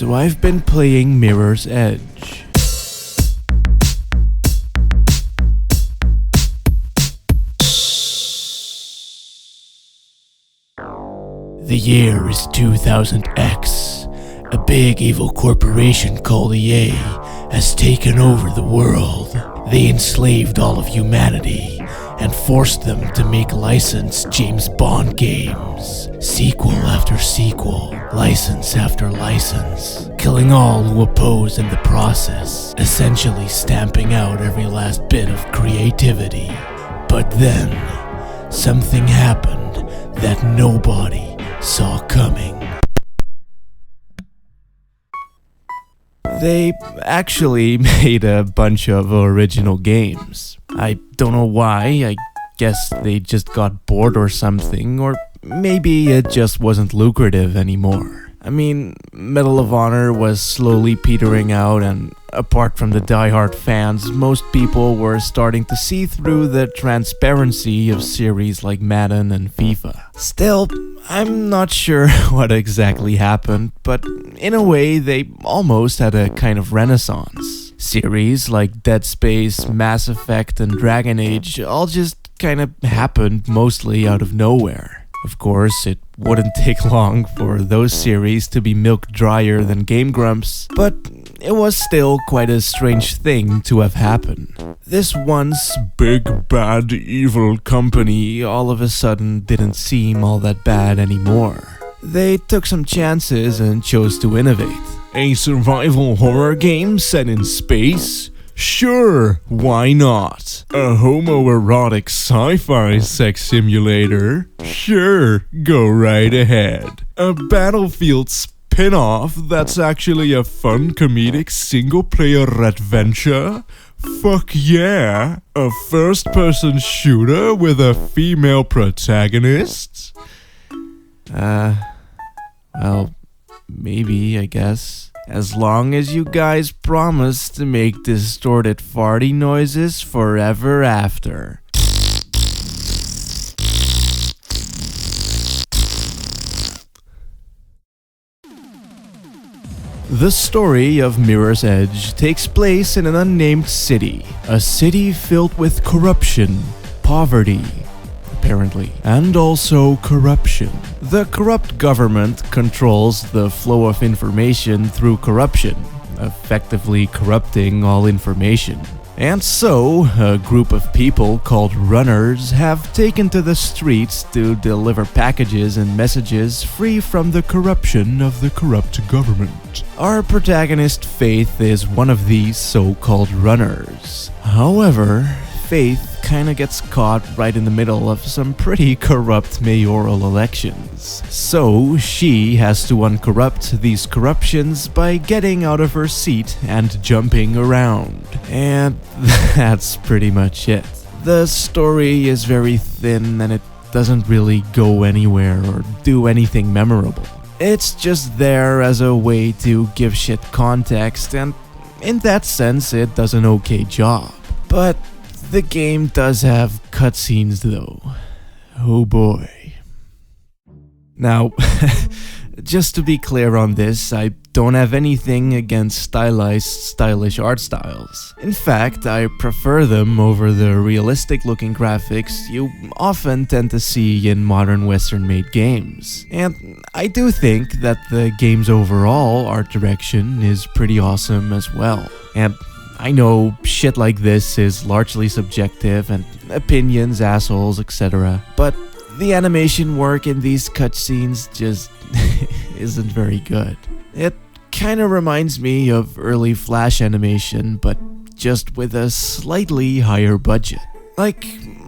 So I've been playing Mirror's Edge. The year is 2000X. A big evil corporation called EA has taken over the world. They enslaved all of humanity and forced them to make licensed James Bond games. Sequel after sequel, license after license, killing all who oppose in the process, essentially stamping out every last bit of creativity. But then, something happened that nobody saw coming. They actually made a bunch of original games. I don't know why, I guess they just got bored or something, or maybe it just wasn't lucrative anymore. I mean, Medal of Honor was slowly petering out, and apart from the diehard fans, most people were starting to see through the transparency of series like Madden and FIFA. Still, I'm not sure what exactly happened, but in a way, they almost had a kind of renaissance. Series like Dead Space, Mass Effect, and Dragon Age all just kind of happened mostly out of nowhere. Of course, it wouldn't take long for those series to be milk drier than Game Grumps, but it was still quite a strange thing to have happen. This once big bad evil company all of a sudden didn't seem all that bad anymore. They took some chances and chose to innovate. A survival horror game set in space? Sure, why not? A homoerotic sci-fi sex simulator? Sure, go right ahead. A Battlefield spin-off that's actually a fun comedic single-player adventure? Fuck yeah! A first-person shooter with a female protagonist? Well, maybe, I guess. As long as you guys promise to make distorted farty noises forever after. The story of Mirror's Edge takes place in an unnamed city. A city filled with corruption, poverty, apparently, and also corruption. The corrupt government controls the flow of information through corruption, effectively corrupting all information. And so, a group of people called runners have taken to the streets to deliver packages and messages free from the corruption of the corrupt government. Our protagonist, Faith, is one of these so-called runners. However, Faith kinda gets caught right in the middle of some pretty corrupt mayoral elections. So she has to uncorrupt these corruptions by getting out of her seat and jumping around. And that's pretty much it. The story is very thin and it doesn't really go anywhere or do anything memorable. It's just there as a way to give shit context, and in that sense it does an okay job. But the game does have cutscenes though. Oh boy. Now, just to be clear on this, I don't have anything against stylish art styles. In fact, I prefer them over the realistic looking graphics you often tend to see in modern Western made games. And I do think that the game's overall art direction is pretty awesome as well. And I know shit like this is largely subjective and opinions, assholes, etc. But the animation work in these cutscenes just isn't very good. It kinda reminds me of early Flash animation, but just with a slightly higher budget. Like,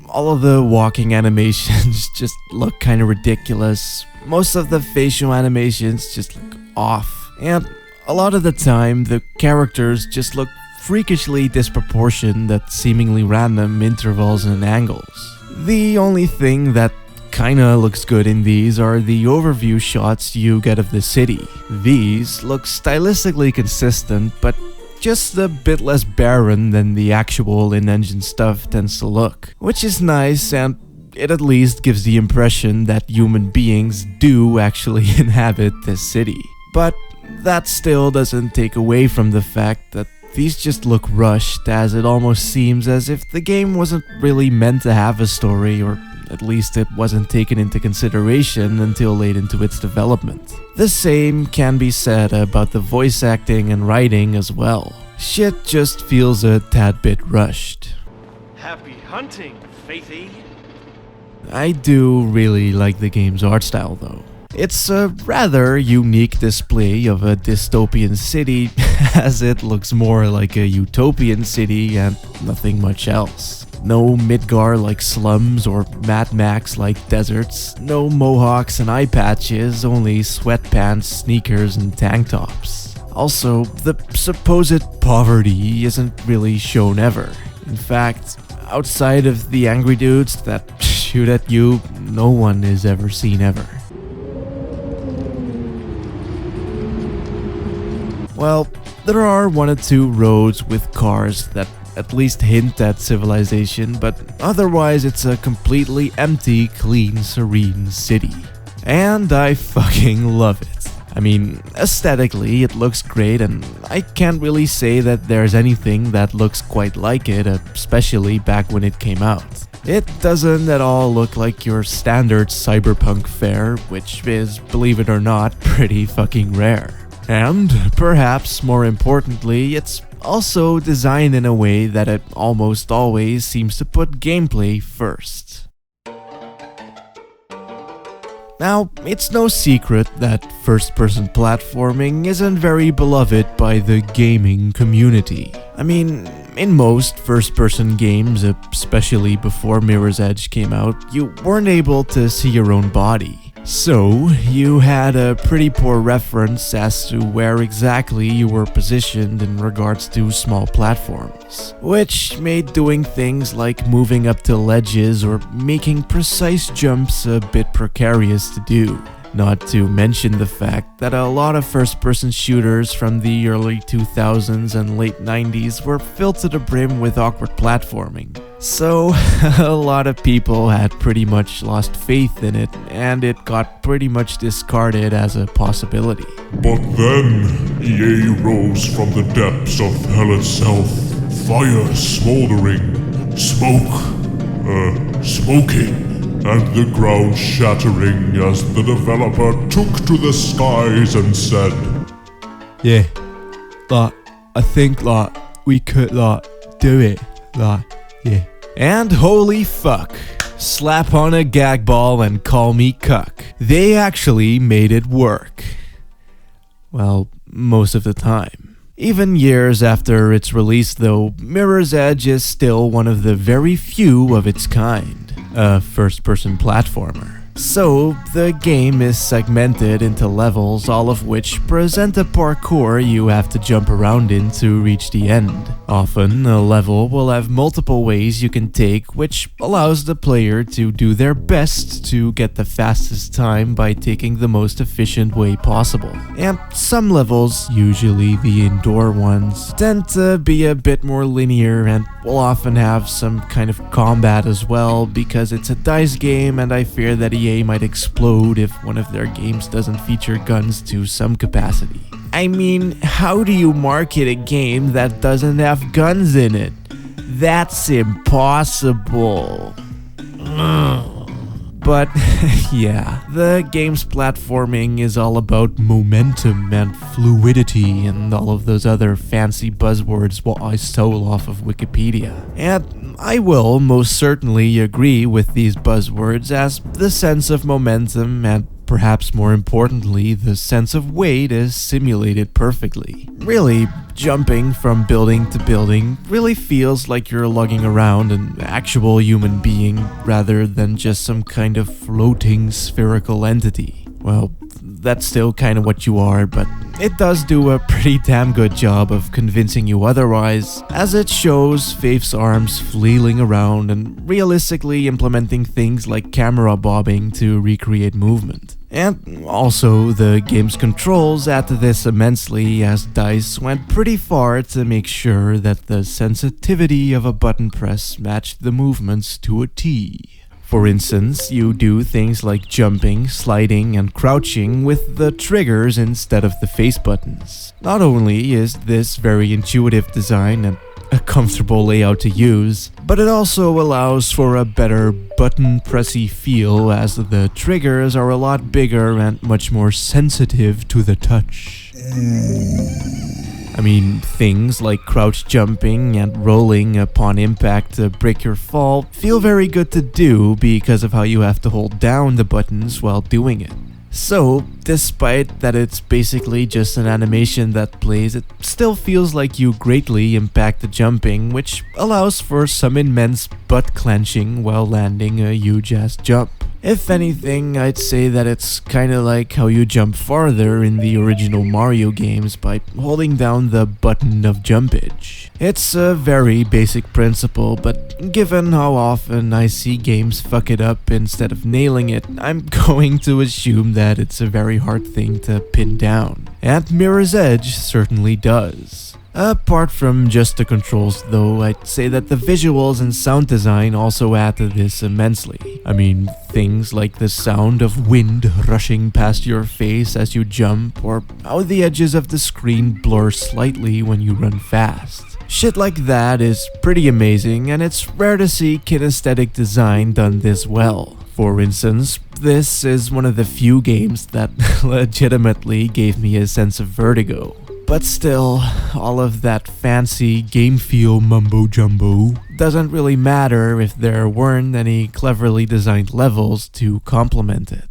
all of the walking animations just look kinda ridiculous. Most of the facial animations just look off. And a lot of the time, the characters just look freakishly disproportionate at seemingly random intervals and angles. The only thing that kinda looks good in these are the overview shots you get of the city. These look stylistically consistent, but just a bit less barren than the actual in-engine stuff tends to look. Which is nice, and it at least gives the impression that human beings do actually inhabit this city. But that still doesn't take away from the fact that these just look rushed, as it almost seems as if the game wasn't really meant to have a story, or at least it wasn't taken into consideration until late into its development. The same can be said about the voice acting and writing as well. Shit just feels a tad bit rushed. Happy hunting, Faithy! I do really like the game's art style though. It's a rather unique display of a dystopian city, as it looks more like a utopian city and nothing much else. No Midgar-like slums or Mad Max-like deserts, no mohawks and eye patches, only sweatpants, sneakers, and tank tops. Also, the supposed poverty isn't really shown ever. In fact, outside of the angry dudes that shoot at you, no one is ever seen ever. Well, there are one or two roads with cars that at least hint at civilization, but otherwise it's a completely empty, clean, serene city. And I fucking love it. I mean, aesthetically it looks great, and I can't really say that there's anything that looks quite like it, especially back when it came out. It doesn't at all look like your standard cyberpunk fare, which is, believe it or not, pretty fucking rare. And, perhaps more importantly, it's also designed in a way that it almost always seems to put gameplay first. Now, it's no secret that first-person platforming isn't very beloved by the gaming community. I mean, in most first-person games, especially before Mirror's Edge came out, you weren't able to see your own body. So, you had a pretty poor reference as to where exactly you were positioned in regards to small platforms, which made doing things like moving up to ledges or making precise jumps a bit precarious to do. Not to mention the fact that a lot of first-person shooters from the early 2000s and late 90s were filled to the brim with awkward platforming. So, a lot of people had pretty much lost faith in it, and it got pretty much discarded as a possibility. But then, EA rose from the depths of hell itself, fire smoldering, smoking, and the ground shattering as the developer took to the skies and said, "Yeah, I think we could do it, yeah." And holy fuck, slap on a gag ball and call me cuck. They actually made it work. Well, most of the time. Even years after its release though, Mirror's Edge is still one of the very few of its kind, a first-person platformer. So, the game is segmented into levels, all of which present a parkour you have to jump around in to reach the end. Often, a level will have multiple ways you can take, which allows the player to do their best to get the fastest time by taking the most efficient way possible. And some levels, usually the indoor ones, tend to be a bit more linear and will often have some kind of combat as well, because it's a dice game and I fear that EA might explode if one of their games doesn't feature guns to some capacity. I mean, how do you market a game that doesn't have guns in it? That's impossible. But yeah, the game's platforming is all about momentum and fluidity and all of those other fancy buzzwords what I stole off of Wikipedia. And I will most certainly agree with these buzzwords, as the sense of momentum and perhaps more importantly, the sense of weight is simulated perfectly. Really, jumping from building to building really feels like you're lugging around an actual human being rather than just some kind of floating spherical entity. Well, that's still kind of what you are, but it does do a pretty damn good job of convincing you otherwise, as it shows Faith's arms flailing around and realistically implementing things like camera bobbing to recreate movement. And also, the game's controls add to this immensely, as DICE went pretty far to make sure that the sensitivity of a button press matched the movements to a T. For instance, you do things like jumping, sliding, and crouching with the triggers instead of the face buttons. Not only is this very intuitive design and a comfortable layout to use, but it also allows for a better button pressy feel as the triggers are a lot bigger and much more sensitive to the touch. I mean, things like crouch jumping and rolling upon impact to break your fall feel very good to do because of how you have to hold down the buttons while doing it. So, despite that it's basically just an animation that plays, it still feels like you greatly impact the jumping, which allows for some immense butt clenching while landing a huge ass jump. If anything, I'd say that it's kinda like how you jump farther in the original Mario games by holding down the button of jumpage. It's a very basic principle, but given how often I see games fuck it up instead of nailing it, I'm going to assume that it's a very hard thing to pin down. And Mirror's Edge certainly does. Apart from just the controls though, I'd say that the visuals and sound design also add to this immensely. I mean, things like the sound of wind rushing past your face as you jump, or how the edges of the screen blur slightly when you run fast. Shit like that is pretty amazing, and it's rare to see kinesthetic design done this well. For instance, this is one of the few games that legitimately gave me a sense of vertigo. But still, all of that fancy game feel mumbo jumbo doesn't really matter if there weren't any cleverly designed levels to complement it.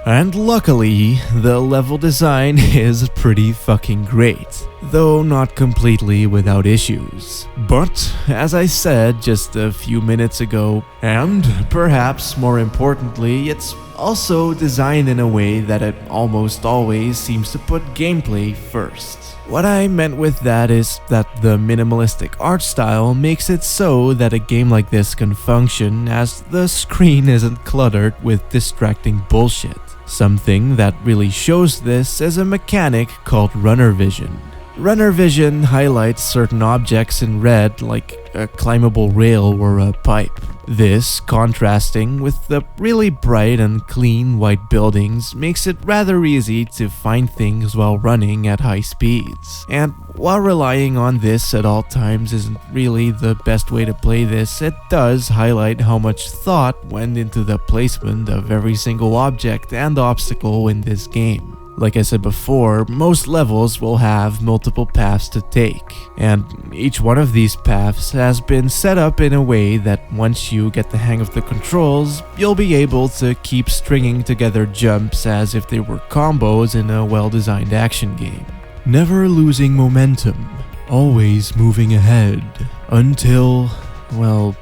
And luckily, the level design is pretty fucking great, though not completely without issues. But, as I said just a few minutes ago, and perhaps more importantly, it's also designed in a way that it almost always seems to put gameplay first. What I meant with that is that the minimalistic art style makes it so that a game like this can function as the screen isn't cluttered with distracting bullshit. Something that really shows this is a mechanic called runner vision. Runner vision highlights certain objects in red, like a climbable rail or a pipe. This, contrasting with the really bright and clean white buildings, makes it rather easy to find things while running at high speeds. And while relying on this at all times isn't really the best way to play this, it does highlight how much thought went into the placement of every single object and obstacle in this game. Like I said before, most levels will have multiple paths to take, and each one of these paths has been set up in a way that once you get the hang of the controls, you'll be able to keep stringing together jumps as if they were combos in a well-designed action game. Never losing momentum, always moving ahead, until, well,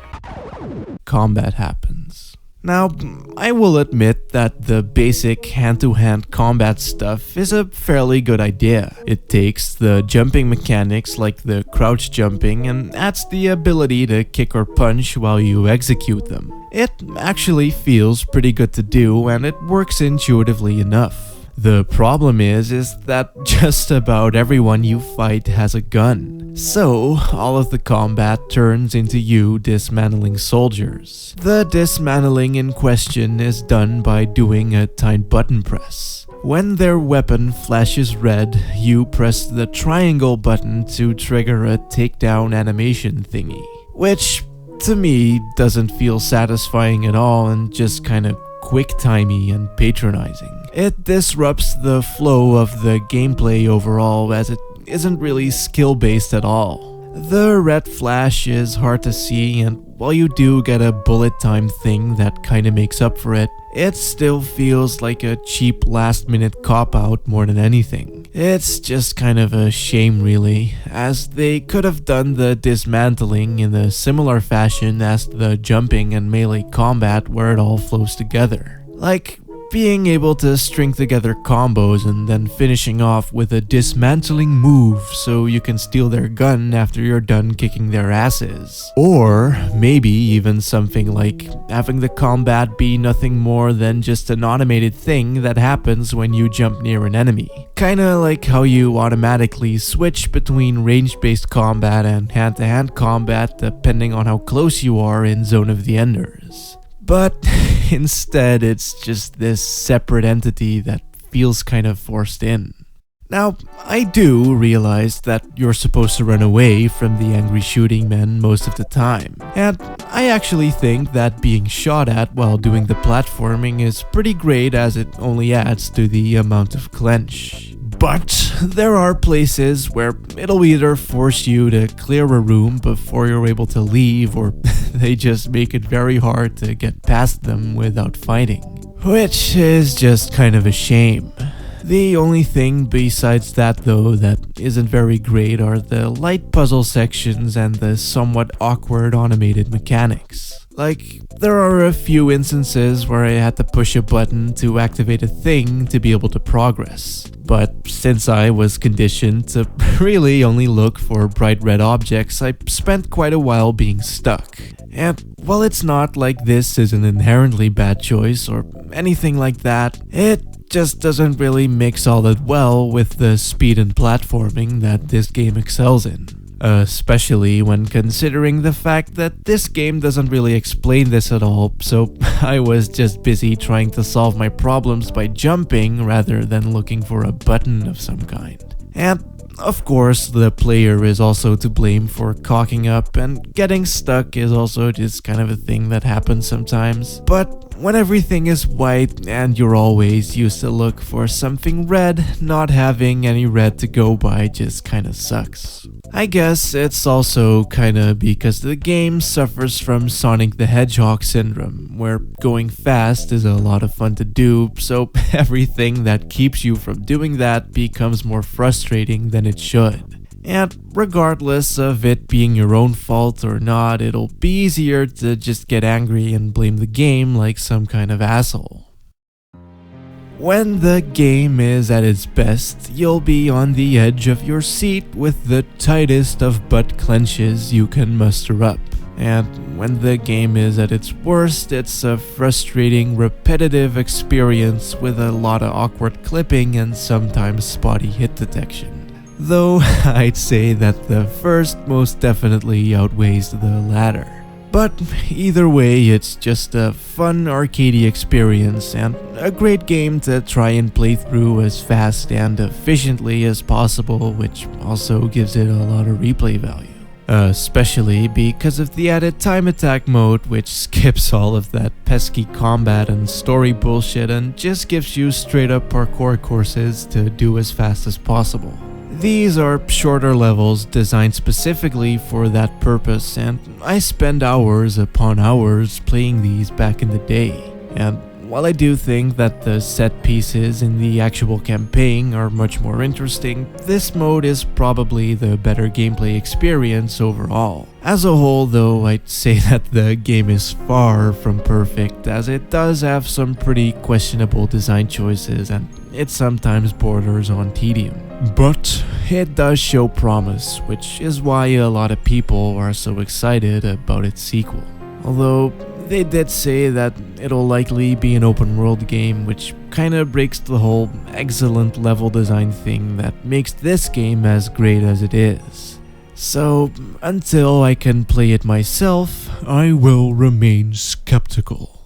combat happens. Now, I will admit that the basic hand-to-hand combat stuff is a fairly good idea. It takes the jumping mechanics like the crouch jumping and adds the ability to kick or punch while you execute them. It actually feels pretty good to do, and it works intuitively enough. The problem is that just about everyone you fight has a gun. So, all of the combat turns into you dismantling soldiers. The dismantling in question is done by doing a timed button press. When their weapon flashes red, you press the triangle button to trigger a takedown animation thingy. Which, to me, doesn't feel satisfying at all and just kinda quick-timey and patronizing. It disrupts the flow of the gameplay overall as it isn't really skill-based at all. The red flash is hard to see, and while you do get a bullet time thing that kinda makes up for it, it still feels like a cheap last-minute cop-out more than anything. It's just kind of a shame really, as they could have done the dismantling in a similar fashion as the jumping and melee combat where it all flows together. Like, being able to string together combos and then finishing off with a dismantling move so you can steal their gun after you're done kicking their asses. Or maybe even something like having the combat be nothing more than just an automated thing that happens when you jump near an enemy. Kinda like how you automatically switch between range-based combat and hand-to-hand combat depending on how close you are in Zone of the Enders. But instead, it's just this separate entity that feels kind of forced in. Now, I do realize that you're supposed to run away from the angry shooting men most of the time, and I actually think that being shot at while doing the platforming is pretty great as it only adds to the amount of clench. But there are places where it'll either force you to clear a room before you're able to leave, or they just make it very hard to get past them without fighting. Which is just kind of a shame. The only thing besides that though that isn't very great are the light puzzle sections and the somewhat awkward automated mechanics. Like, there are a few instances where I had to push a button to activate a thing to be able to progress. But since I was conditioned to really only look for bright red objects, I spent quite a while being stuck. And while it's not like this is an inherently bad choice or anything like that, it just doesn't really mix all that well with the speed and platforming that this game excels in. Especially when considering the fact that this game doesn't really explain this at all, so I was just busy trying to solve my problems by jumping rather than looking for a button of some kind. And of course, the player is also to blame for cocking up, and getting stuck is also just kind of a thing that happens sometimes. But when everything is white and you're always used to look for something red, not having any red to go by just kinda sucks. I guess it's also kinda because the game suffers from Sonic the Hedgehog syndrome, where going fast is a lot of fun to do, so everything that keeps you from doing that becomes more frustrating than it should. And regardless of it being your own fault or not, it'll be easier to just get angry and blame the game like some kind of asshole. When the game is at its best, you'll be on the edge of your seat with the tightest of butt clenches you can muster up. And when the game is at its worst, it's a frustrating, repetitive experience with a lot of awkward clipping and sometimes spotty hit detection. Though I'd say that the first most definitely outweighs the latter. But either way, it's just a fun arcadey experience and a great game to try and play through as fast and efficiently as possible, which also gives it a lot of replay value. Especially because of the added time attack mode, which skips all of that pesky combat and story bullshit and just gives you straight up parkour courses to do as fast as possible. These are shorter levels designed specifically for that purpose, and I spend hours upon hours playing these back in the day. And while I do think that the set pieces in the actual campaign are much more interesting, this mode is probably the better gameplay experience overall. As a whole though, I'd say that the game is far from perfect, as it does have some pretty questionable design choices and it sometimes borders on tedium. But it does show promise, which is why a lot of people are so excited about its sequel. Although they did say that it'll likely be an open world game, which kinda breaks the whole excellent level design thing that makes this game as great as it is. So until I can play it myself, I will remain skeptical.